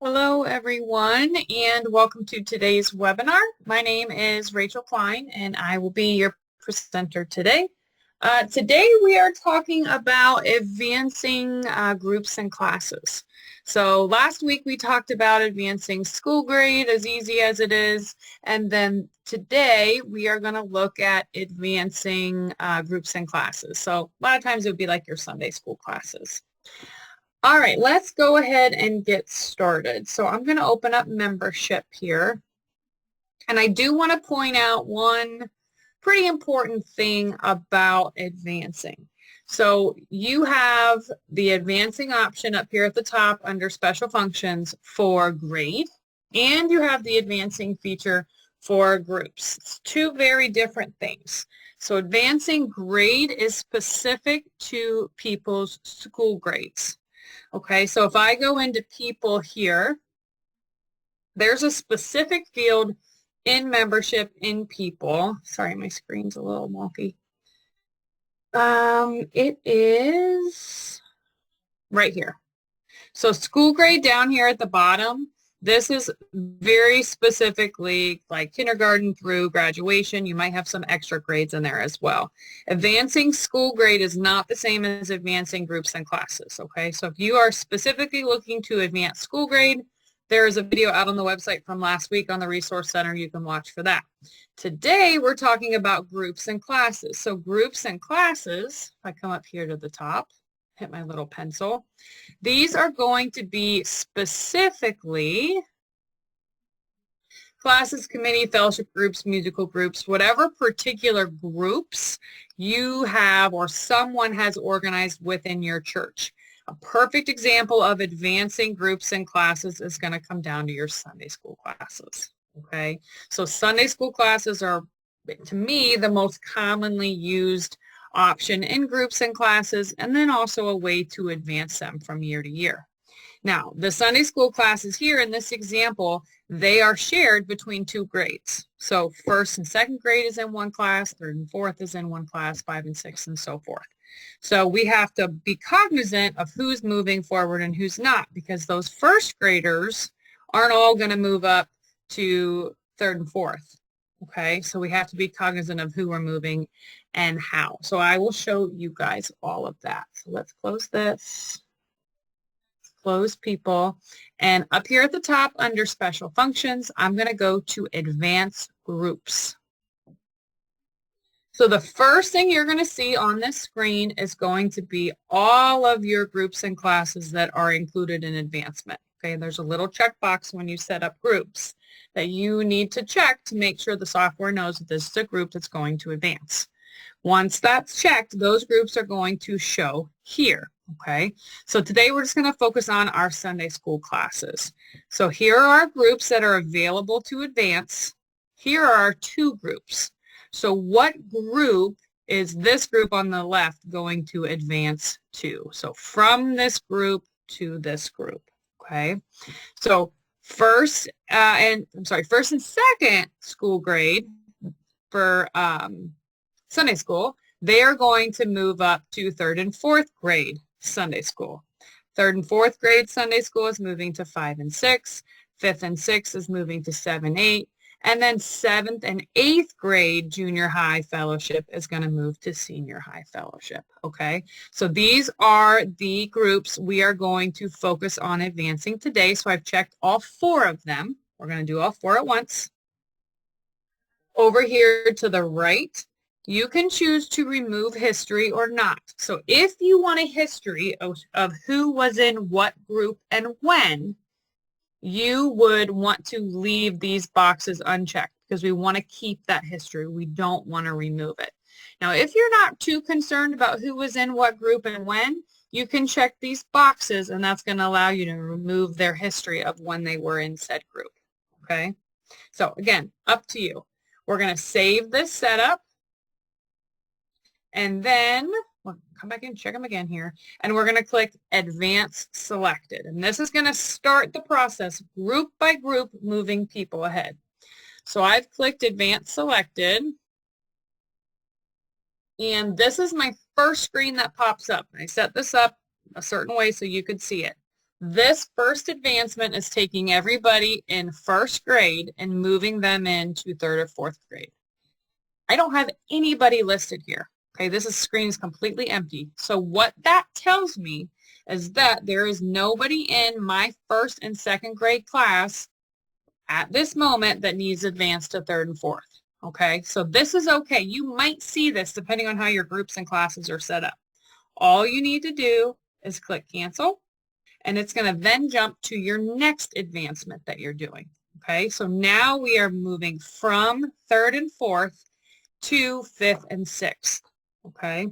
Hello, everyone, and welcome to today's webinar. My name is Rachel Klein, and I will be your presenter today. Today, we are talking about advancing groups and classes. So last week, we talked about advancing school grade, as easy as it is, and then today, we are going to look at advancing groups and classes. So a lot of times, it would be like your Sunday school classes. All right, let's go ahead and get started. So I'm going to open up membership here. And I do want to point out one pretty important thing about advancing. So you have the advancing option up here at the top under special functions for grade, and you have the advancing feature for groups. It's two very different things. So advancing grade is specific to people's school grades. Okay, so if I go into people here, there's a specific field in membership in people. Sorry, my screen's a little wonky. It is right here. So school grade down here at the bottom, this is very specifically like kindergarten through graduation. You might have some extra grades in there as well. Advancing school grade is not the same as advancing groups and classes, okay? So if you are specifically looking to advance school grade, there is a video out on the website from last week on the Resource Center. You can watch for that. Today, we're talking about groups and classes. So groups and classes, if I come up here to the top, hit my little pencil. These are going to be specifically classes, committee, fellowship groups, musical groups, whatever particular groups you have or someone has organized within your church. A perfect example of advancing groups and classes is going to come down to your Sunday school classes. Okay, so Sunday school classes are, to me, the most commonly used option in groups and classes, and then also a way to advance them from year to year. Now, the Sunday school classes here in this example, they are shared between two grades. So first and second grade is in one class, third and fourth is in one class, 5 and 6, and so forth. So we have to be cognizant of who's moving forward and who's not, because those first graders aren't all going to move up to third and fourth. Okay, so we have to be cognizant of who we're moving and how. So I will show you guys all of that. So let's close this, close people, and up here at the top under special functions, I'm going to go to advanced groups. So the first thing you're going to see on this screen is going to be all of your groups and classes that are included in advancement. Okay, there's a little checkbox when you set up groups that you need to check to make sure the software knows that this is a group that's going to advance. Once that's checked, those groups are going to show here, okay? So today we're just going to focus on our Sunday school classes. So here are groups that are available to advance. Here are our two groups. So what group is this group on the left going to advance to? So from this group to this group, okay? So first and second school grade for Sunday school, they are going to move up to third and fourth grade Sunday school. Third and fourth grade Sunday school is moving to 5 and 6. Fifth and 6th is moving to 7, 8. And then 7th and 8th grade junior high fellowship is going to move to senior high fellowship, okay? So these are the groups we are going to focus on advancing today. So I've checked all 4 of them. We're going to do all 4 at once. Over here to the right, you can choose to remove history or not. So if you want a history of who was in what group and when, you would want to leave these boxes unchecked because we want to keep that history. We don't want to remove it. Now, if you're not too concerned about who was in what group and when, you can check these boxes, and that's going to allow you to remove their history of when they were in said group, okay? So again, up to you. We're going to save this setup, and then we'll come back and check them again here, and we're going to click Advanced Selected, and this is going to start the process group by group moving people ahead. So I've clicked Advanced Selected, and this is my first screen that pops up. I set this up a certain way so you could see it. This first advancement is taking everybody in first grade and moving them into third or fourth grade. I don't have anybody listed here. Okay, this screen is completely empty. So what that tells me is that there is nobody in my first and second grade class at this moment that needs advanced to third and fourth. Okay, so this is okay. You might see this depending on how your groups and classes are set up. All you need to do is click cancel, and it's going to then jump to your next advancement that you're doing. Okay, so now we are moving from third and fourth to fifth and sixth. Okay.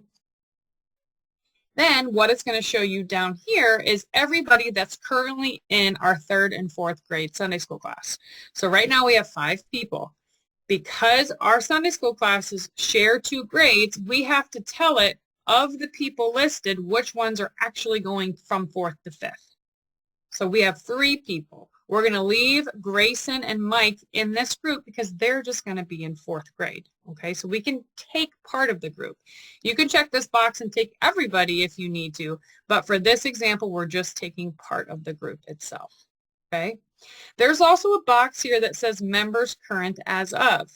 Then what it's going to show you down here is everybody that's currently in our third and fourth grade Sunday school class. So right now we have 5 people. Because our Sunday school classes share 2 grades, we have to tell it of the people listed which ones are actually going from 4th to 5th. So we have 3 people. We're going to leave Grayson and Mike in this group because they're just going to be in 4th grade. Okay, so we can take part of the group. You can check this box and take everybody if you need to, but for this example, we're just taking part of the group itself. Okay, there's also a box here that says members current as of.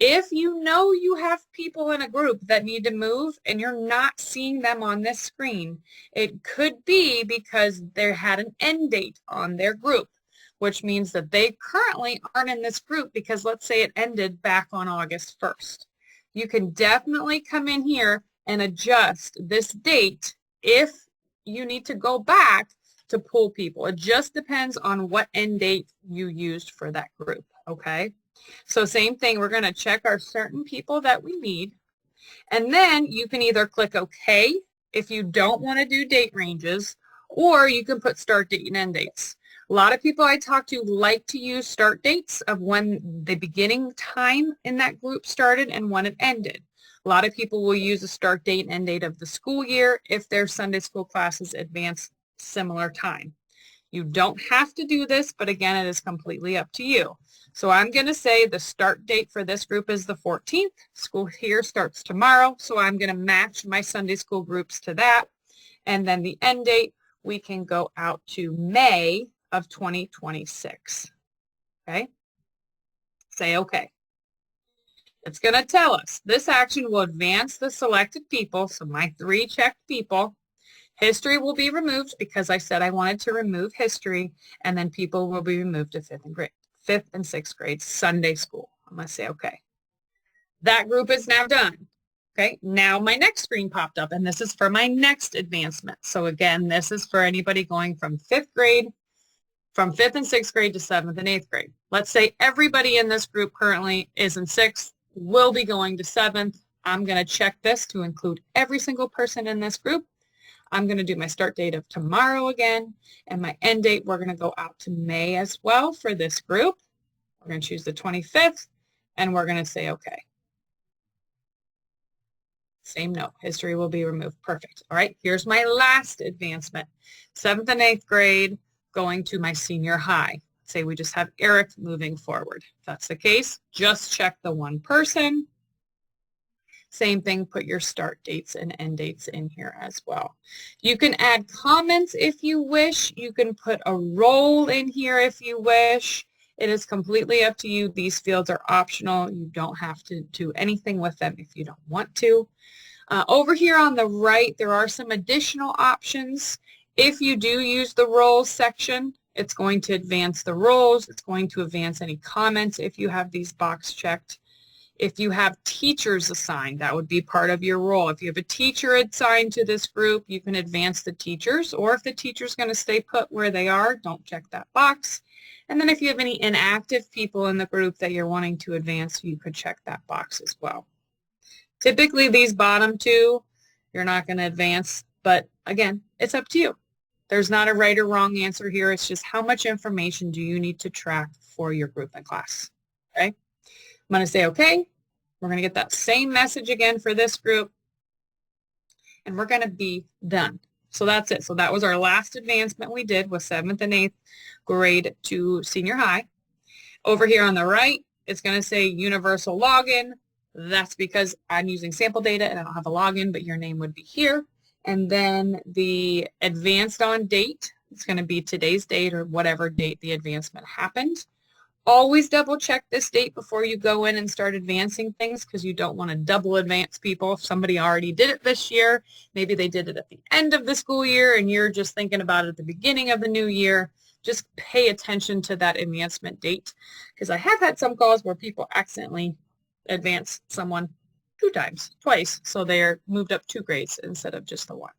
If you know you have people in a group that need to move and you're not seeing them on this screen, it could be because they had an end date on their group, which means that they currently aren't in this group because let's say it ended back on August 1st. You can definitely come in here and adjust this date if you need to go back to pull people. It just depends on what end date you used for that group, okay? So same thing, we're going to check our certain people that we need, and then you can either click OK if you don't want to do date ranges, or you can put start date and end dates. A lot of people I talk to like to use start dates of when the beginning time in that group started and when it ended. A lot of people will use a start date and end date of the school year if their Sunday school classes advance similar time. You don't have to do this, but again, it is completely up to you. So I'm going to say the start date for this group is the 14th. School here starts tomorrow, so I'm going to match my Sunday school groups to that. And then the end date, we can go out to May of 2026. Okay? Say okay. It's going to tell us this action will advance the selected people, so my 3 checked people. History will be removed because I said I wanted to remove history, and then people will be removed to 5th and 6th grade Sunday school. I'm going to say okay. That group is now done. Okay, now my next screen popped up, and this is for my next advancement. So again, this is for anybody going from 5th grade, from 5th and 6th grade to 7th and 8th grade. Let's say everybody in this group currently is in 6th, will be going to 7th. I'm going to check this to include every single person in this group. I'm going to do my start date of tomorrow again, and my end date, we're going to go out to May as well for this group. We're going to choose the 25th, and we're going to say okay. Same note, history will be removed. Perfect. All right, here's my last advancement. 7th and 8th grade, going to my senior high. Say we just have Eric moving forward. If that's the case, just check the one person. Same thing, put your start dates and end dates in here as well. You can add comments if you wish. You can put a role in here if you wish. It is completely up to you. These fields are optional. You don't have to do anything with them if you don't want to. Over here on the right, there are some additional options. If you do use the roles section, it's going to advance the roles. It's going to advance any comments if you have these box checked. If you have teachers assigned, that would be part of your role. If you have a teacher assigned to this group, you can advance the teachers, or if the teacher's going to stay put where they are, don't check that box. And then if you have any inactive people in the group that you're wanting to advance, you could check that box as well. Typically, these bottom 2, you're not going to advance, but again, it's up to you. There's not a right or wrong answer here. It's just how much information do you need to track for your group and class, okay? I'm going to say okay. We're going to get that same message again for this group, and we're going to be done. So that's it. So that was our last advancement we did with 7th and 8th grade to senior high. Over here on the right, it's going to say universal login. That's because I'm using sample data and I don't have a login, but your name would be here. And then the advanced on date, It's going to be today's date or whatever date the advancement happened. Always double check this date before you go in and start advancing things, because you don't want to double advance people. If somebody already did it this year, maybe they did it at the end of the school year and you're just thinking about it at the beginning of the new year. Just pay attention to that advancement date, because I have had some calls where people accidentally advance someone twice, so they're moved up 2 grades instead of just the 1.